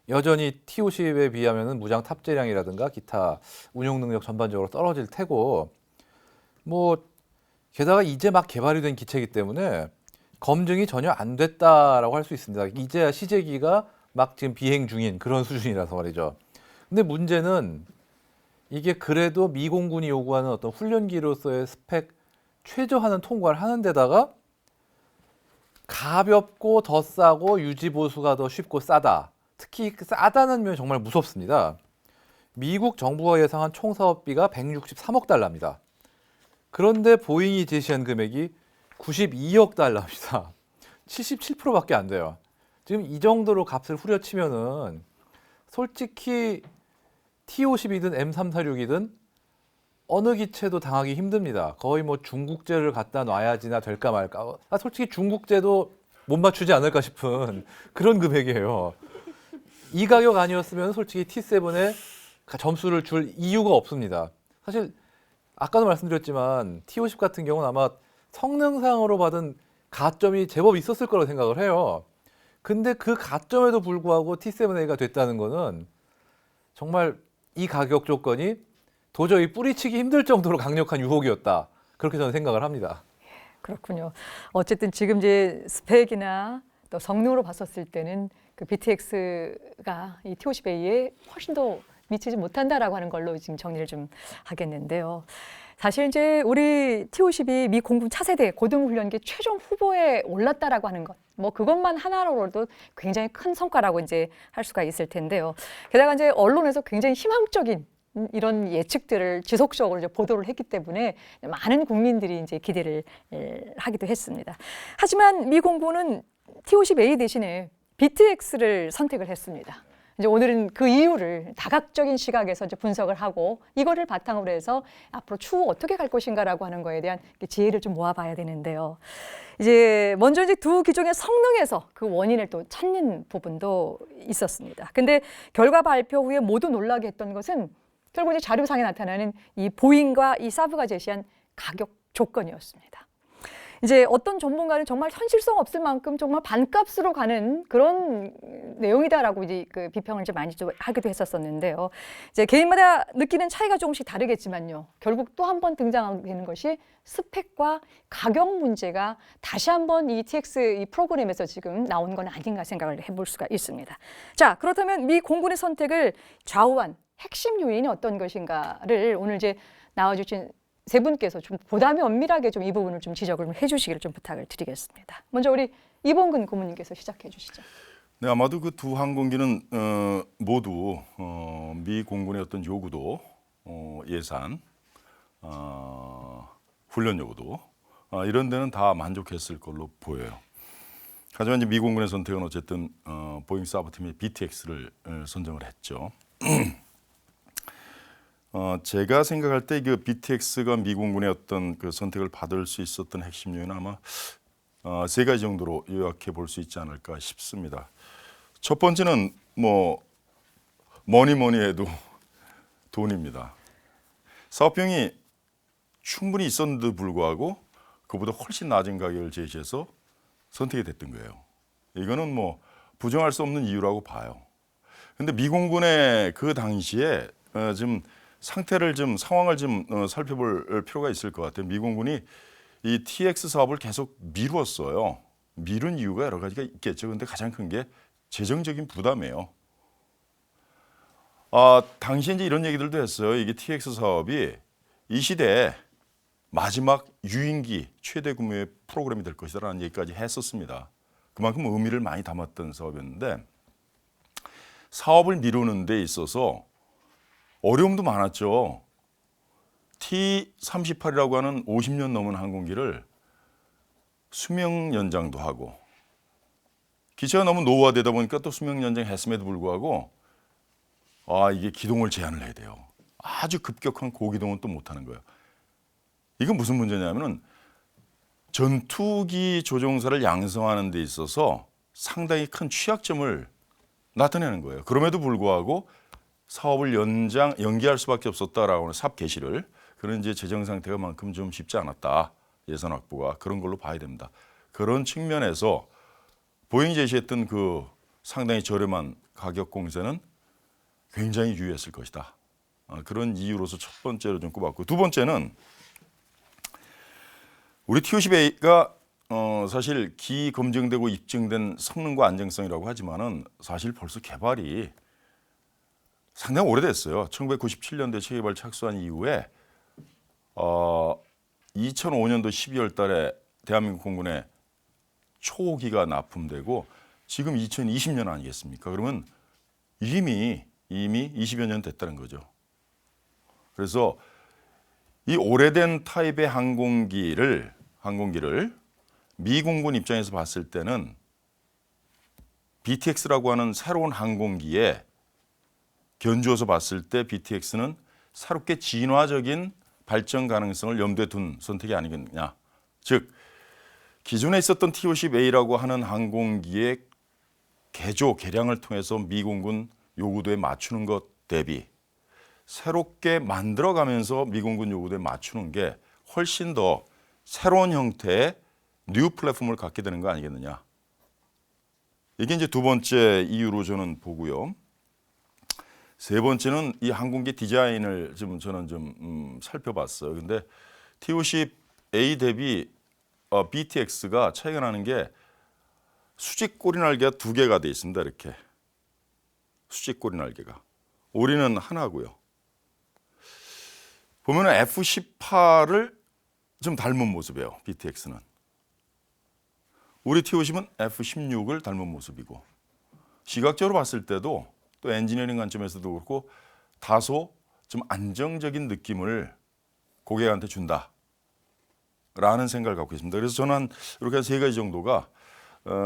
여전히 T-50에 비하면은 무장 탑재량이라든가 기타 운용 능력 전반적으로 떨어질 테고 뭐 게다가 이제 막 개발이 된 기체이기 때문에 검증이 전혀 안 됐다라고 할 수 있습니다. 이제야 시제기가 막 지금 비행 중인 그런 수준이라서 말이죠. 근데 문제는 이게 그래도 미 공군이 요구하는 어떤 훈련기로서의 스펙 최저한은 통과를 하는 데다가 가볍고 더 싸고 유지 보수가 더 쉽고 싸다. 특히 싸다는 면이 정말 무섭습니다. 미국 정부가 예상한 총 사업비가 163억 달러입니다. 그런데 보잉이 제시한 금액이 92억 달러입니다. 77%밖에 안 돼요. 지금 이 정도로 값을 후려치면은 솔직히 T-50이든 M346이든 어느 기체도 당하기 힘듭니다. 거의 뭐 중국제를 갖다 놔야지나 될까 말까. 솔직히 중국제도 못 맞추지 않을까 싶은 그런 금액이에요. 이 가격 아니었으면 솔직히 T7에 점수를 줄 이유가 없습니다. 사실 아까도 말씀드렸지만 T-50 같은 경우는 아마 성능상으로 받은 가점이 제법 있었을 거라고 생각을 해요. 근데 그 가점에도 불구하고 T7A가 됐다는 거는 정말 이 가격 조건이 도저히 뿌리치기 힘들 정도로 강력한 유혹이었다. 그렇게 저는 생각을 합니다. 그렇군요. 어쨌든 지금 이제 스펙이나 또 성능으로 봤었을 때는 그 BTX가 이 T-50A에 훨씬 더 미치지 못한다라고 하는 걸로 지금 정리를 좀 하겠는데요. 사실 이제 우리 T-50이 미 공군 차세대 고등훈련기 최종 후보에 올랐다라고 하는 것, 뭐 그것만 하나로도 굉장히 큰 성과라고 이제 할 수가 있을 텐데요. 게다가 이제 언론에서 굉장히 희망적인 이런 예측들을 지속적으로 이제 보도를 했기 때문에 많은 국민들이 이제 기대를 하기도 했습니다. 하지만 미 공군은 T-50A 대신에 BTX를 선택을 했습니다. 이제 오늘은 그 이유를 다각적인 시각에서 이제 분석을 하고 이거를 바탕으로 해서 앞으로 추후 어떻게 갈 것인가라고 하는 거에 대한 지혜를 좀 모아봐야 되는데요. 이제 먼저 이제 두 기종의 성능에서 그 원인을 또 찾는 부분도 있었습니다. 근데 결과 발표 후에 모두 놀라게 했던 것은 결국 이제 자료상에 나타나는 이 보잉과 이 사브가 제시한 가격 조건이었습니다. 이제 어떤 전문가는 정말 현실성 없을 만큼 정말 반값으로 가는 그런 내용이다라고 이제 그 비평을 이제 많이 좀 하기도 했었었는데요. 이제 개인마다 느끼는 차이가 조금씩 다르겠지만요. 결국 또 한 번 등장하게 되는 것이 스펙과 가격 문제가 다시 한번 이 TX 이 프로그램에서 지금 나온 건 아닌가 생각을 해볼 수가 있습니다. 자, 그렇다면 미 공군의 선택을 좌우한 핵심 요인이 어떤 것인가를 오늘 이제 나와주신 세 분께서 좀 보다 면밀하게 좀 이 부분을 좀 지적을 해주시기를 좀 부탁을 드리겠습니다. 먼저 우리 이봉근 고문님께서 시작해 주시죠. 네, 아마도 그 두 항공기는 모두 미 공군의 어떤 요구도, 예산, 훈련 요구도 이런 데는 다 만족했을 걸로 보여요. 하지만 이제 미 공군의 선택은 어쨌든 보잉 사브팀의 BTX를 선정을 했죠. 제가 생각할 때 그 BTX가 미 공군의 어떤 그 선택을 받을 수 있었던 핵심 요인은 아마 세 가지 정도로 요약해 볼 수 있지 않을까 싶습니다. 첫 번째는 뭐니 해도 돈입니다. 사업비용이 충분히 있었는데도 불구하고 그보다 훨씬 낮은 가격을 제시해서 선택이 됐던 거예요. 이거는 뭐 부정할 수 없는 이유라고 봐요. 그런데 미 공군의 그 당시에 좀 상황을 좀 살펴볼 필요가 있을 것 같아요. 미 공군이 이 TX 사업을 계속 미뤘어요. 미룬 이유가 여러 가지가 있겠죠. 근데 가장 큰 게 재정적인 부담이에요. 당시에 이제 이런 얘기들도 했어요. 이게 TX 사업이 이 시대에 마지막 유인기 최대 규모의 프로그램이 될 것이다라는 얘기까지 했었습니다. 그만큼 의미를 많이 담았던 사업이었는데 사업을 미루는 데 있어서 어려움도 많았죠. T-38이라고 하는 50년 넘은 항공기를 수명 연장도 하고 기체가 너무 노후화되다 보니까 또 수명 연장했음에도 불구하고 이게 기동을 제한을 해야 돼요. 아주 급격한 고기동은 또 못하는 거예요. 이건 무슨 문제냐면은 전투기 조종사를 양성하는 데 있어서 상당히 큰 취약점을 나타내는 거예요. 그럼에도 불구하고 사업을 연기할 수밖에 없었다라고 하는 사업 개시를 그런 이제 재정 상태가 만큼 좀 쉽지 않았다. 예산 확보가 그런 걸로 봐야 됩니다. 그런 측면에서 보잉이 제시했던 그 상당히 저렴한 가격 공세는 굉장히 유효했을 것이다. 그런 이유로서 첫 번째로 좀 꼽았고 두 번째는 우리 T-50A가 사실 기검증되고 입증된 성능과 안정성이라고 하지만은 사실 벌써 개발이 상당히 오래됐어요. 1997년도에 체개발 착수한 이후에 2005년도 12월 달에 대한민국 공군에 초기가 납품되고 지금 2020년 아니겠습니까? 그러면 이미 20여 년 됐다는 거죠. 그래서 이 오래된 타입의 항공기를 미 공군 입장에서 봤을 때는 BTX라고 하는 새로운 항공기에 견주어서 봤을 때 BTX는 새롭게 진화적인 발전 가능성을 염두에 둔 선택이 아니겠느냐. 즉 기존에 있었던 T-50A라고 하는 항공기의 개량을 통해서 미 공군 요구도에 맞추는 것 대비 새롭게 만들어가면서 미 공군 요구도에 맞추는 게 훨씬 더 새로운 형태의 뉴 플랫폼을 갖게 되는 거 아니겠느냐. 이게 이제 두 번째 이유로 저는 보고요. 세 번째는 이 항공기 디자인을 저는 좀 살펴봤어요. 근데 T-50A 대비 BTX가 차이가 나는 게 수직 꼬리 날개가 두 개가 돼 있습니다. 이렇게 수직 꼬리 날개가 우리는 하나고요. 보면은 F-18을 좀 닮은 모습이에요. BTX는. 우리 T-50은 F-16을 닮은 모습이고 시각적으로 봤을 때도 또 엔지니어링 관점에서도 그렇고 다소 좀 안정적인 느낌을 고객한테 준다라는 생각을 갖고 있습니다. 그래서 저는 이렇게 세 가지 정도가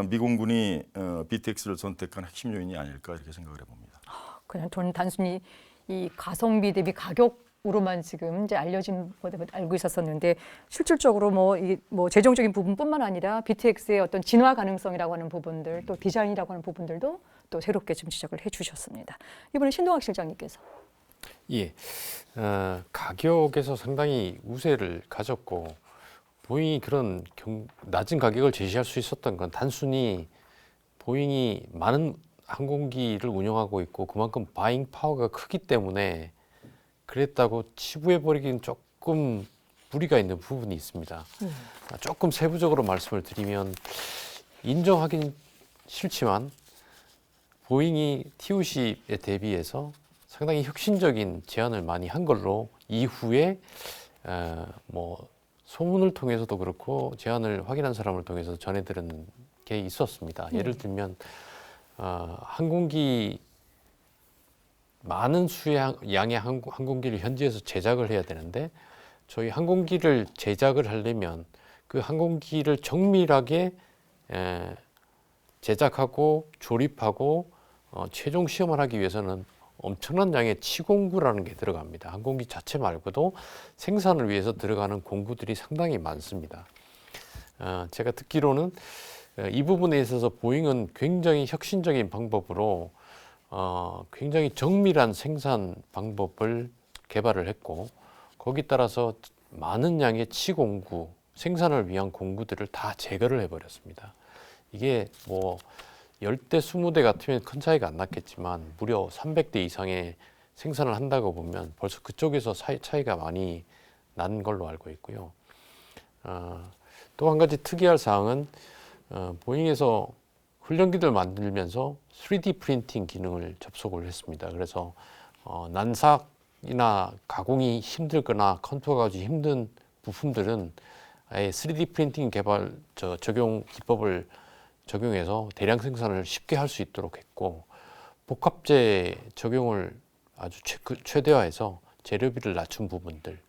미공군이 BTX를 선택한 핵심 요인이 아닐까 이렇게 생각을 해봅니다. 그냥 저는 단순히 이 가성비 대비 가격으로만 지금 이제 알려진 것을 알고 있었었는데 실질적으로 뭐 재정적인 부분뿐만 아니라 BTX의 어떤 진화 가능성이라고 하는 부분들 또 디자인이라고 하는 부분들도 또 새롭게 좀 지적을 해주셨습니다. 이번에 신동학 실장님께서. 예, 가격에서 상당히 우세를 가졌고 보잉이 그런 낮은 가격을 제시할 수 있었던 건 단순히 보잉이 많은 항공기를 운영하고 있고 그만큼 바잉 파워가 크기 때문에 그랬다고 치부해버리기는 조금 무리가 있는 부분이 있습니다. 조금 세부적으로 말씀을 드리면 인정하긴 싫지만 보잉이 T-50에 대비해서 상당히 혁신적인 제안을 많이 한 걸로 이후에 뭐 소문을 통해서도 그렇고 제안을 확인한 사람을 통해서 전해 들은 게 있었습니다. 예를 들면 항공기 많은 수의 양의 항공기를 현지에서 제작을 해야 되는데 저희 항공기를 제작을 하려면 그 항공기를 정밀하게 제작하고 조립하고 최종 시험을 하기 위해서는 엄청난 양의 치공구라는 게 들어갑니다. 항공기 자체 말고도 생산을 위해서 들어가는 공구들이 상당히 많습니다. 제가 듣기로는 이 부분에 있어서 보잉은 굉장히 혁신적인 방법으로 굉장히 정밀한 생산 방법을 개발을 했고 거기에 따라서 많은 양의 치공구, 생산을 위한 공구들을 다 제거를 해버렸습니다. 이게 뭐 10대, 20대 같으면 큰 차이가 안 났겠지만 무려 300대 이상의 생산을 한다고 보면 벌써 그쪽에서 차이가 많이 난 걸로 알고 있고요. 또 한 가지 특이할 사항은 보잉에서 훈련기들 만들면서 3D 프린팅 기능을 접속을 했습니다. 그래서 난삭이나 가공이 힘들거나 컨트롤가 아주 힘든 부품들은 아예 3D 프린팅 개발 적용 기법을 적용해서 대량 생산을 쉽게 할 수 있도록 했고 복합재 적용을 아주 최대화해서 재료비를 낮춘 부분들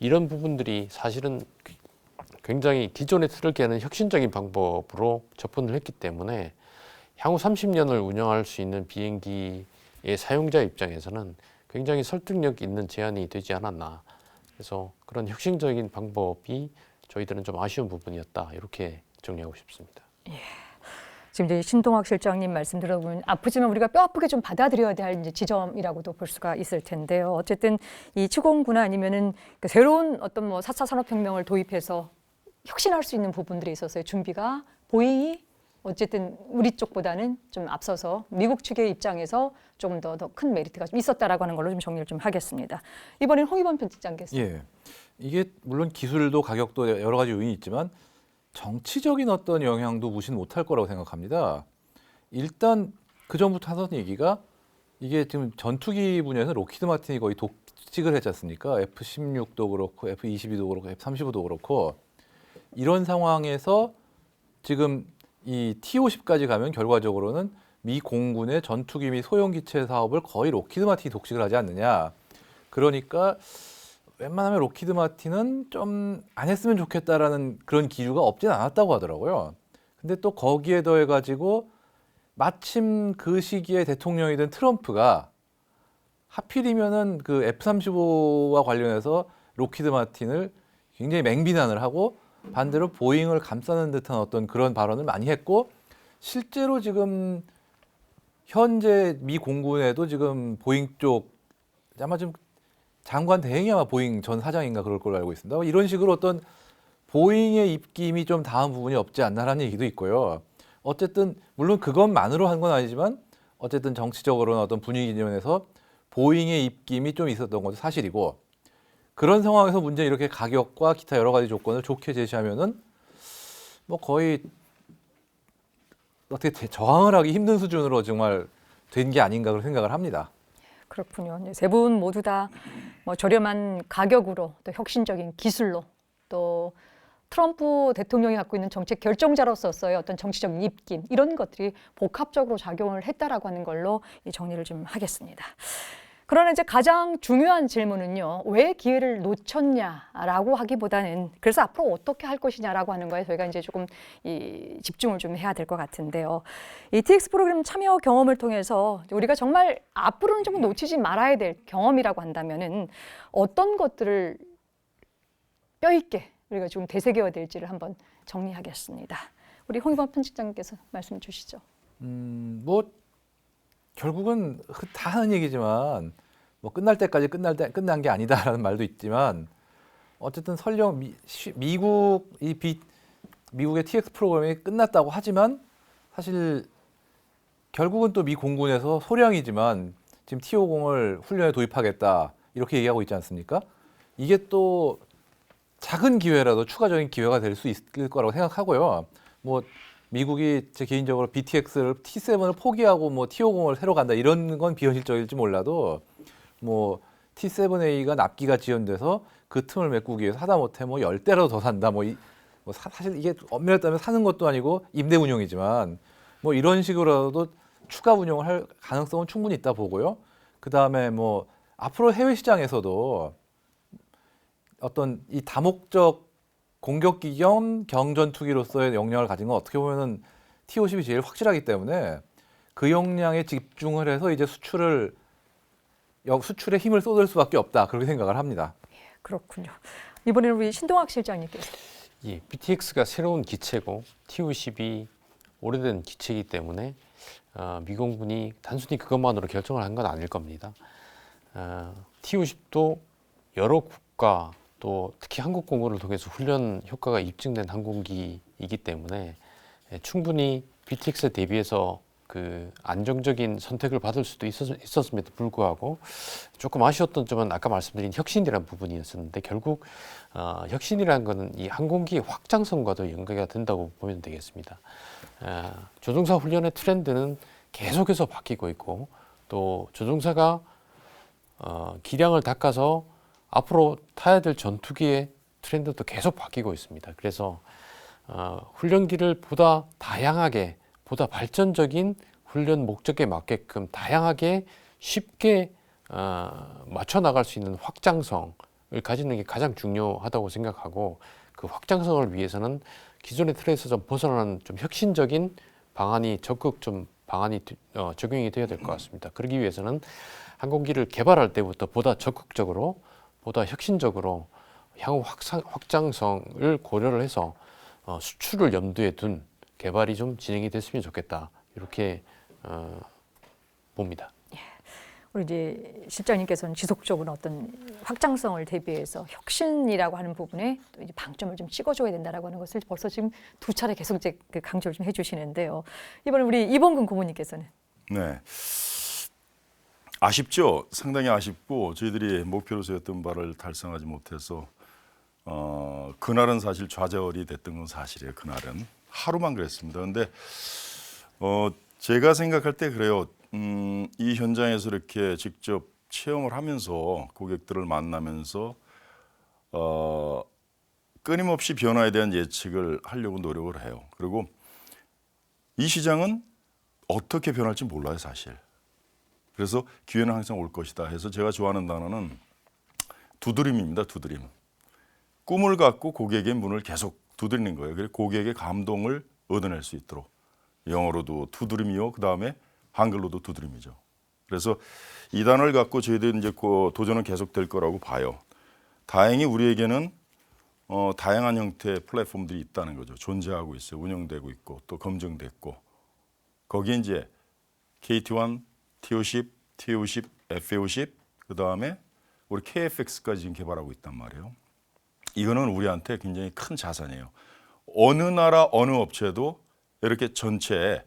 이런 부분들이 사실은 굉장히 기존의 틀을 깨는 혁신적인 방법으로 접근을 했기 때문에 향후 30년을 운영할 수 있는 비행기의 사용자 입장에서는 굉장히 설득력 있는 제안이 되지 않았나. 그래서 그런 혁신적인 방법이 저희들은 좀 아쉬운 부분이었다. 이렇게 정리하고 싶습니다. 예. 지금 이제 신동학 실장님 말씀 들어보면 아프지만 우리가 뼈 아프게 좀 받아들여야 될 이제 지점이라고도 볼 수가 있을 텐데요. 어쨌든 이 치공구나 아니면은 그 새로운 어떤 뭐 4차 산업혁명을 도입해서 혁신할 수 있는 부분들에 있어서의 준비가 보잉이 어쨌든 우리 쪽보다는 좀 앞서서 미국 측의 입장에서 조금 더 큰 메리트가 좀 있었다라고 하는 걸로 좀 정리를 좀 하겠습니다. 이번엔 홍익원 편집장께서. 예, 이게 물론 기술도 가격도 여러 가지 요인이 있지만 정치적인 어떤 영향도 무시는 못할 거라고 생각합니다. 일단 그 전부터 하던 얘기가 이게 지금 전투기 분야에서 록히드 마틴이 거의 독식을 했지 않습니까? F-16도 그렇고 F-22도 그렇고 F-35도 그렇고 이런 상황에서 지금 이 T-50까지 가면 결과적으로는 미 공군의 전투기 및 소형기체 사업을 거의 록히드 마틴이 독식을 하지 않느냐. 그러니까 웬만하면 록히드 마틴은 좀 안 했으면 좋겠다라는 그런 기류가 없진 않았다고 하더라고요. 근데 또 거기에 더해가지고 마침 그 시기에 대통령이 된 트럼프가 하필이면은 그 F-35와 관련해서 록히드 마틴을 굉장히 맹비난을 하고 반대로 보잉을 감싸는 듯한 어떤 그런 발언을 많이 했고 실제로 지금 현재 미 공군에도 지금 보잉 쪽 아마 좀 장관 대행이 아마 보잉 전 사장인가 그럴 걸로 알고 있습니다. 이런 식으로 어떤 보잉의 입김이 좀 닿은 부분이 없지 않나라는 얘기도 있고요. 어쨌든 물론 그것만으로 한 건 아니지만 어쨌든 정치적으로는 어떤 분위기 면에서 보잉의 입김이 좀 있었던 것도 사실이고 그런 상황에서 문제 이렇게 가격과 기타 여러 가지 조건을 좋게 제시하면은 뭐 거의 어떻게 저항을 하기 힘든 수준으로 정말 된 게 아닌가 그런 생각을 합니다. 그렇군요. 세 분 모두 다 뭐 저렴한 가격으로 또 혁신적인 기술로 또 트럼프 대통령이 갖고 있는 정책 결정자로서의 어떤 정치적 입김 이런 것들이 복합적으로 작용을 했다라고 하는 걸로 이 정리를 좀 하겠습니다. 그러나 이제 가장 중요한 질문은요, 왜 기회를 놓쳤냐라고 하기보다는 그래서 앞으로 어떻게 할 것이냐라고 하는 거에 저희가 이제 조금 집중을 좀 해야 될 것 같은데요. 이 TX 프로그램 참여 경험을 통해서 우리가 정말 앞으로는 좀 놓치지 말아야 될 경험이라고 한다면은 어떤 것들을 뼈 있게 우리가 좀 되새겨야 될지를 한번 정리하겠습니다. 우리 홍익범 편집장님께서 말씀 주시죠. 뭐 결국은 다 하는 얘기지만 뭐 끝날 때까지 끝난 게 아니다라는 말도 있지만 어쨌든 설령 미국의 TX 프로그램이 끝났다고 하지만 사실 결국은 또 미 공군에서 소량이지만 지금 T-50을 훈련에 도입하겠다 이렇게 얘기하고 있지 않습니까? 이게 또 작은 기회라도 추가적인 기회가 될 수 있을 거라고 생각하고요. 뭐 미국이 제 개인적으로 BTX를 T7을 포기하고 뭐 T50을 새로 간다 이런 건 비현실적일지 몰라도 뭐 T7A가 납기가 지연돼서 그 틈을 메꾸기 위해서 하다못해 뭐 10대라도 더 산다 사실 이게 엄밀히 따면 사는 것도 아니고 임대 운용이지만 뭐 이런 식으로라도 추가 운용을 할 가능성은 충분히 있다 보고요. 그다음에 뭐 앞으로 해외 시장에서도 어떤 이 다목적 공격기 겸 경전투기로서의 역량을 가진 건 어떻게 보면은 T-50이 제일 확실하기 때문에 그 역량에 집중을 해서 이제 수출에 힘을 쏟을 수밖에 없다 그렇게 생각을 합니다. 그렇군요. 이번에는 우리 신동학 실장님께서. 예, BTX가 새로운 기체고 T-50이 오래된 기체이기 때문에 미공군이 단순히 그것만으로 결정을 한 건 아닐 겁니다. T-50도 여러 국가 또 특히 한국 공군을 통해서 훈련 효과가 입증된 항공기이기 때문에 충분히 BTX에 대비해서 그 안정적인 선택을 받을 수도 있었음에도 불구하고 조금 아쉬웠던 점은 아까 말씀드린 혁신이라는 부분이었었는데 결국 혁신이라는 것은 이 항공기의 확장성과도 연계가 된다고 보면 되겠습니다. 조종사 훈련의 트렌드는 계속해서 바뀌고 있고 또 조종사가 기량을 닦아서 앞으로 타야 될 전투기의 트렌드도 계속 바뀌고 있습니다. 그래서 훈련기를 보다 다양하게, 보다 발전적인 훈련 목적에 맞게끔 다양하게 쉽게 맞춰 나갈 수 있는 확장성을 가지는 게 가장 중요하다고 생각하고 그 확장성을 위해서는 기존의 틀에서 좀 벗어나는 좀 혁신적인 방안이 적용이 되어야 될 것 같습니다. 그러기 위해서는 항공기를 개발할 때부터 보다 적극적으로 보다 혁신적으로 향후 확장성을 고려를 해서 수출을 염두에 둔 개발이 좀 진행이 됐으면 좋겠다 이렇게 봅니다. 우리 이제 실장님께서는 지속적으로 어떤 확장성을 대비해서 혁신이라고 하는 부분에 또 이제 방점을 좀 찍어줘야 된다라고 하는 것을 벌써 지금 두 차례 계속 이제 그 강조를 좀 해주시는데요. 이번에 우리 이범근 고문님께서는. 네. 아쉽죠. 상당히 아쉽고 저희들이 목표로 세웠던 바를 달성하지 못해서 그날은 사실 좌절이 됐던 건 사실이에요. 그날은 하루만 그랬습니다. 그런데 제가 생각할 때 그래요. 이 현장에서 이렇게 직접 체험을 하면서 고객들을 만나면서 끊임없이 변화에 대한 예측을 하려고 노력을 해요. 그리고 이 시장은 어떻게 변할지 몰라요, 사실. 그래서 기회는 항상 올 것이다 해서 제가 좋아하는 단어는 두드림입니다. 두드림. 꿈을 갖고 고객의 문을 계속 두드리는 거예요. 그래서 고객의 감동을 얻어낼 수 있도록. 영어로도 두드림이요. 그다음에 한글로도 두드림이죠. 그래서 이 단어를 갖고 저희들 이제 도전은 계속될 거라고 봐요. 다행히 우리에게는 다양한 형태의 플랫폼들이 있다는 거죠. 존재하고 있어요. 운영되고 있고 또 검증됐고 거기에 이제 KT1, T50, T50, FA50 그다음에 우리 KFX까지 지금 개발하고 있단 말이에요. 이거는 우리한테 굉장히 큰 자산이에요. 어느 나라 어느 업체도 이렇게 전체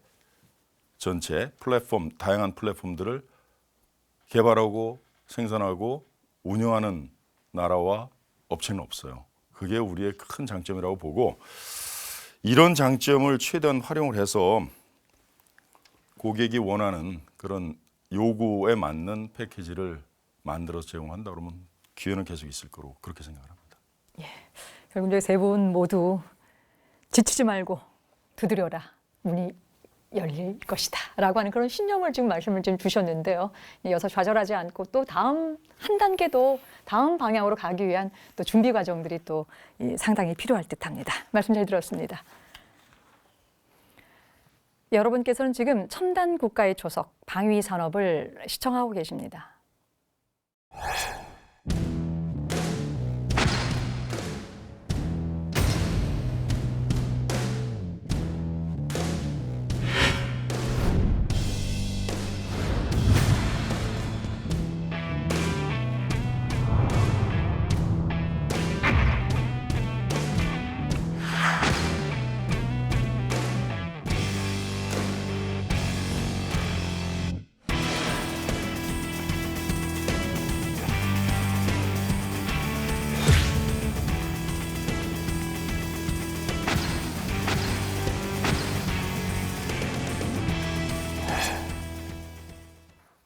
플랫폼 다양한 플랫폼들을 개발하고 생산하고 운영하는 나라와 업체는 없어요. 그게 우리의 큰 장점이라고 보고 이런 장점을 최대한 활용을 해서 고객이 원하는 그런 요구에 맞는 패키지를 만들어서 제공한다 그러면 기회는 계속 있을 거로 그렇게 생각을 합니다. 결국 이제 세 분 모두 지치지 말고 두드려라. 문이 열릴 것이다. 라고 하는 그런 신념을 지금 말씀을 좀 주셨는데요. 이어서 좌절하지 않고 또 다음 한 단계 더 다음 방향으로 가기 위한 또 준비 과정들이 또 상당히 필요할 듯 합니다. 말씀 잘 들었습니다. 여러분께서는 지금 첨단 국가의 초석, 방위 산업을 시청하고 계십니다.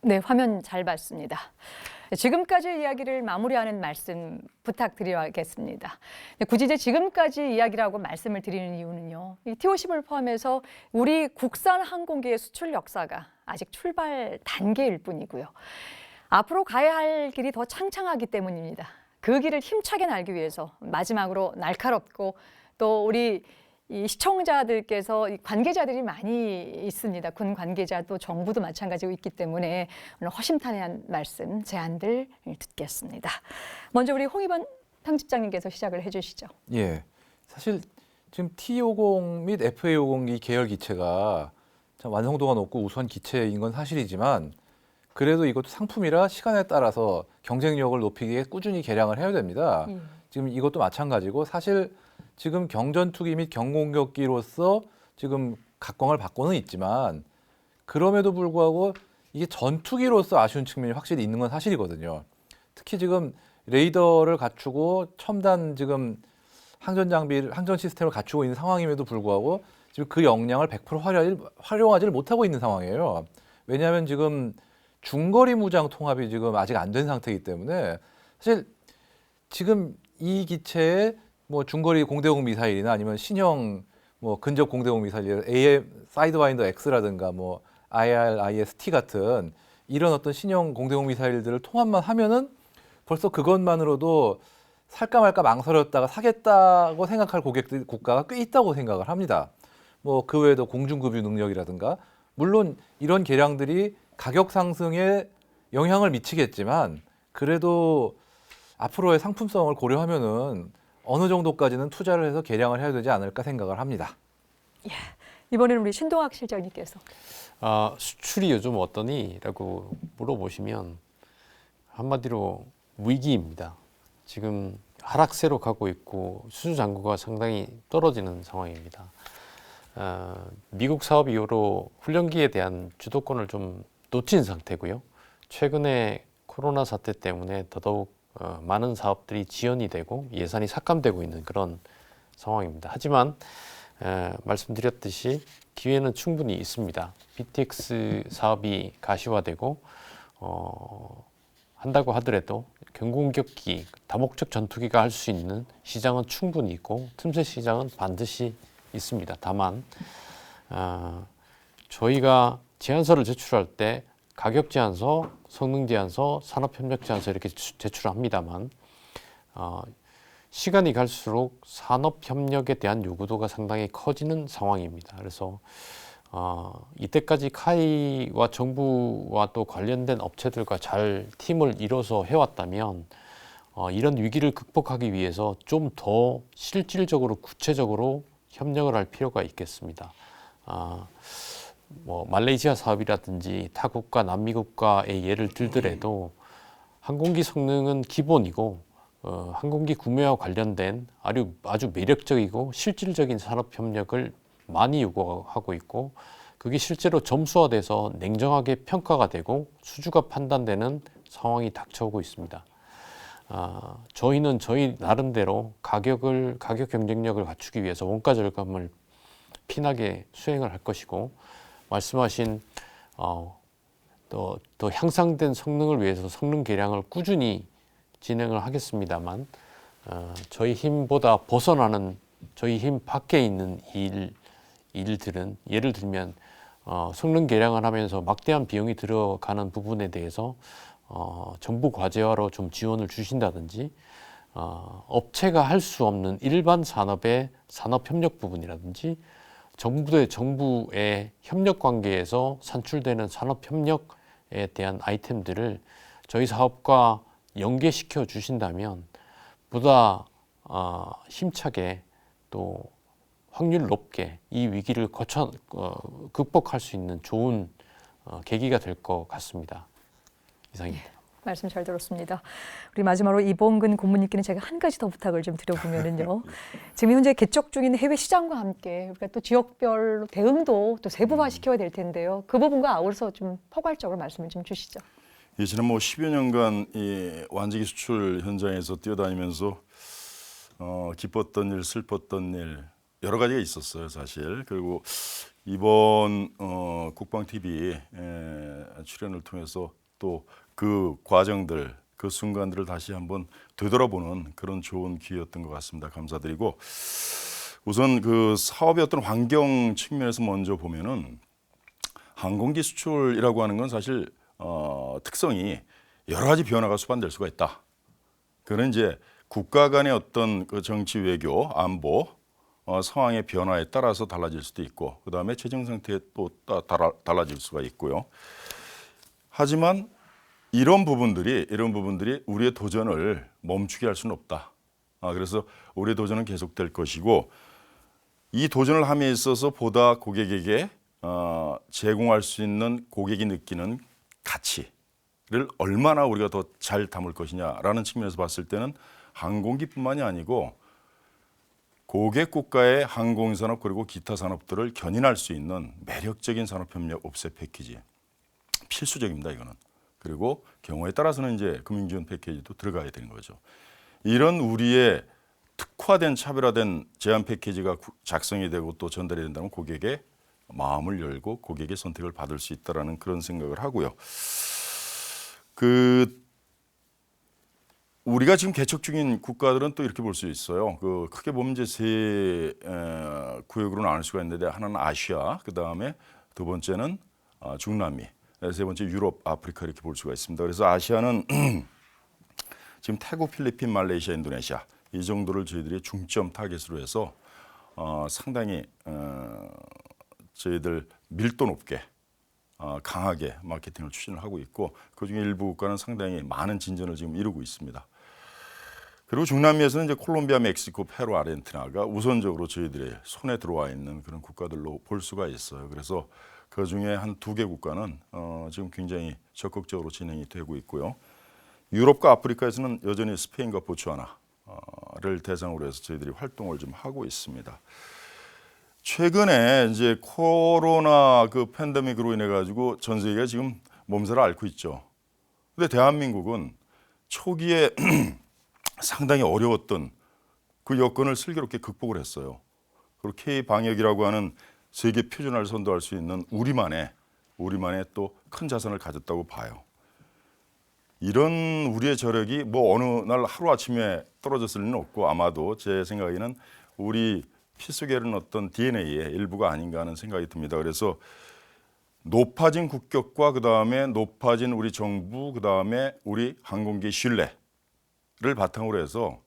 네, 화면 잘 봤습니다. 지금까지 이야기를 마무리하는 말씀 부탁드리겠습니다. 굳이 이제 지금까지 이야기라고 말씀을 드리는 이유는요. 이 T-50을 포함해서 우리 국산 항공기의 수출 역사가 아직 출발 단계일 뿐이고요. 앞으로 가야 할 길이 더 창창하기 때문입니다. 그 길을 힘차게 날기 위해서 마지막으로 날카롭고 또 우리 이 시청자들께서 관계자들이 많이 있습니다. 군 관계자 또 정부도 마찬가지고 있기 때문에 오늘 허심탄회한 말씀, 제안들 듣겠습니다. 먼저 우리 홍익원 편집장님께서 시작을 해주시죠. 예, 사실 지금 T-50 및 FA-50이 계열 기체가 참 완성도가 높고 우수한 기체인 건 사실이지만 그래도 이것도 상품이라 시간에 따라서 경쟁력을 높이기 위해 꾸준히 개량을 해야 됩니다. 지금 이것도 마찬가지고 사실 지금 경전투기 및 경공격기로서 지금 각광을 받고는 있지만 그럼에도 불구하고 이게 전투기로서 아쉬운 측면이 확실히 있는 건 사실이거든요. 특히 지금 레이더를 갖추고 첨단 지금 항전 장비를 항전 시스템을 갖추고 있는 상황임에도 불구하고 지금 그 역량을 100% 활용하지를 못하고 있는 상황이에요. 왜냐하면 지금 중거리 무장 통합이 지금 아직 안 된 상태이기 때문에 사실 지금 이 기체에 뭐 중거리 공대공 미사일이나 아니면 신형 뭐 근접 공대공 미사일, AM 사이드와인더 X라든가 뭐 IRIS-T 같은 이런 어떤 신형 공대공 미사일들을 통합만 하면은 벌써 그것만으로도 살까 말까 망설였다가 사겠다고 생각할 국가가 꽤 있다고 생각을 합니다. 뭐 그 외에도 공중급유 능력이라든가 물론 이런 개량들이 가격 상승에 영향을 미치겠지만 그래도 앞으로의 상품성을 고려하면은 어느 정도까지는 투자를 해서 개량을 해야 되지 않을까 생각을 합니다. 예, 이번에는 우리 신동학 실장님께서. 수출이 요즘 어떠니?라고 물어보시면 한마디로 위기입니다. 지금 하락세로 가고 있고 수주 잔고가 상당히 떨어지는 상황입니다. 미국 사업 이후로 훈련기에 대한 주도권을 좀 놓친 상태고요. 최근에 코로나 사태 때문에 더더욱 많은 사업들이 지연이 되고 예산이 삭감되고 있는 그런 상황입니다. 하지만 말씀드렸듯이 기회는 충분히 있습니다. BTX 사업이 가시화되고 한다고 하더라도 경공격기, 다목적 전투기가 할 수 있는 시장은 충분히 있고 틈새 시장은 반드시 있습니다. 다만 저희가 제안서를 제출할 때 가격 제안서, 성능 제안서, 산업협력 제안서 이렇게 제출합니다만 시간이 갈수록 산업협력에 대한 요구도가 상당히 커지는 상황입니다. 그래서 이때까지 카이와 정부와 또 관련된 업체들과 잘 팀을 이뤄서 해왔다면 이런 위기를 극복하기 위해서 좀 더 실질적으로 구체적으로 협력을 할 필요가 있겠습니다. 뭐 말레이시아 사업이라든지 타 국가, 남미 국가의 예를 들더라도 항공기 성능은 기본이고 항공기 구매와 관련된 아주 매력적이고 실질적인 산업 협력을 많이 요구하고 있고 그게 실제로 점수화돼서 냉정하게 평가가 되고 수주가 판단되는 상황이 닥쳐오고 있습니다. 저희는 저희 나름대로 가격 경쟁력을 갖추기 위해서 원가 절감을 피나게 수행을 할 것이고 말씀하신 더 향상된 성능을 위해서 성능 개량을 꾸준히 진행을 하겠습니다만 저희 힘보다 벗어나는 저희 힘 밖에 있는 일들은 예를 들면 성능 개량을 하면서 막대한 비용이 들어가는 부분에 대해서 정부 과제화로 좀 지원을 주신다든지 업체가 할 수 없는 일반 산업의 산업협력 부분이라든지 정부의 협력 관계에서 산출되는 산업협력에 대한 아이템들을 저희 사업과 연계시켜 주신다면 보다 힘차게 또 확률 높게 이 위기를 극복할 수 있는 좋은 계기가 될 것 같습니다. 이상입니다. 말씀 잘 들었습니다. 우리 마지막으로 이봉근 고문님께는 제가 한 가지 더 부탁을 좀 드려보면은요. 지금 현재 개척 중인 해외 시장과 함께 우리가 또 지역별로 대응도 또 세부화시켜야 될 텐데요. 그 부분과 아울러서 좀 포괄적으로 말씀을 좀 주시죠. 예, 지난 10여 년간 이 완제기 수출 현장에서 뛰어다니면서 기뻤던 일, 슬펐던 일 여러 가지가 있었어요, 사실. 그리고 이번 국방 TV 출연을 통해서 또 그 과정들, 그 순간들을 다시 한번 되돌아보는 그런 좋은 기회였던 것 같습니다. 감사드리고 우선 그 사업의 어떤 환경 측면에서 먼저 보면은 항공기 수출이라고 하는 건 사실 특성이 여러 가지 변화가 수반될 수가 있다. 그는 이제 국가 간의 어떤 그 정치 외교, 안보 상황의 변화에 따라서 달라질 수도 있고, 그 다음에 재정 상태에 또 달라질 수가 있고요. 하지만 이런 부분들이 우리의 도전을 멈추게 할 수는 없다. 그래서 우리의 도전은 계속될 것이고, 이 도전을 함에 있어서 보다 고객에게 제공할 수 있는 고객이 느끼는 가치를 얼마나 우리가 더 잘 담을 것이냐라는 측면에서 봤을 때는 항공기뿐만이 아니고 고객 국가의 항공산업 그리고 기타 산업들을 견인할 수 있는 매력적인 산업협력 옵셋 패키지 필수적입니다, 이거는. 그리고 경우에 따라서는 이제 금융지원 패키지도 들어가야 되는 거죠. 이런 우리의 특화된 차별화된 제한 패키지가 작성이 되고 또 전달이 된다면 고객의 마음을 열고 고객의 선택을 받을 수 있다라는 그런 생각을 하고요. 우리가 지금 개척 중인 국가들은 또 이렇게 볼 수 있어요. 크게 보면 이제 세 구역으로 나눌 수가 있는데, 하나는 아시아, 그 다음에 두 번째는 중남미, 세 번째 유럽, 아프리카 이렇게 볼 수가 있습니다. 그래서 아시아는 지금 태국, 필리핀, 말레이시아, 인도네시아 이 정도를 저희들이 중점 타겟으로 해서 상당히 저희들 밀도 높게 강하게 마케팅을 추진을 하고 있고, 그중에 일부 국가는 상당히 많은 진전을 지금 이루고 있습니다. 그리고 중남미에서는 이제 콜롬비아, 멕시코, 페루, 아르헨티나가 우선적으로 저희들의 손에 들어와 있는 그런 국가들로 볼 수가 있어요. 그래서 그 중에 한 2개 국가는 지금 굉장히 적극적으로 진행이 되고 있고요. 유럽과 아프리카에서는 여전히 스페인과 보츠와나를 대상으로 해서 저희들이 활동을 좀 하고 있습니다. 최근에 이제 코로나 그 팬데믹으로 인해 가지고 전 세계가 지금 몸살을 앓고 있죠. 근데 대한민국은 초기에 상당히 어려웠던 그 여건을 슬기롭게 극복을 했어요. 그리고 K 방역이라고 하는 세계 표준화를 선도할 수 있는 우리만의 또 큰 자산을 가졌다고 봐요. 이런 우리의 저력이 뭐 어느 날 하루아침에 떨어졌을 리는 없고, 아마도 제 생각에는 우리 피 속에 있는 어떤 DNA의 일부가 아닌가 하는 생각이 듭니다. 그래서 높아진 국격과 그다음에 높아진 우리 정부, 그다음에 우리 항공기 신뢰를 바탕으로 해서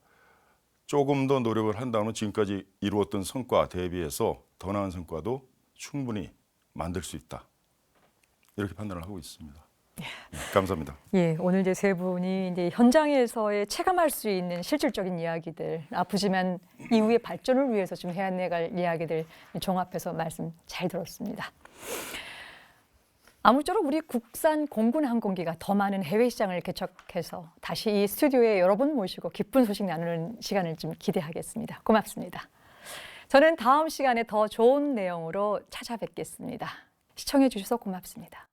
조금 더 노력을 한다면 지금까지 이루었던 성과 대비해서 더 나은 성과도 충분히 만들 수 있다. 이렇게 판단을 하고 있습니다. 감사합니다. 예, 오늘 이제 세 분이 이제 현장에서의 체감할 수 있는 실질적인 이야기들, 아프지만 이후의 발전을 위해서 좀 해내갈 이야기들 종합해서 말씀 잘 들었습니다. 아무쪼록 우리 국산 공군 항공기가 더 많은 해외 시장을 개척해서 다시 이 스튜디오에 여러분 모시고 기쁜 소식 나누는 시간을 좀 기대하겠습니다. 고맙습니다. 저는 다음 시간에 더 좋은 내용으로 찾아뵙겠습니다. 시청해 주셔서 고맙습니다.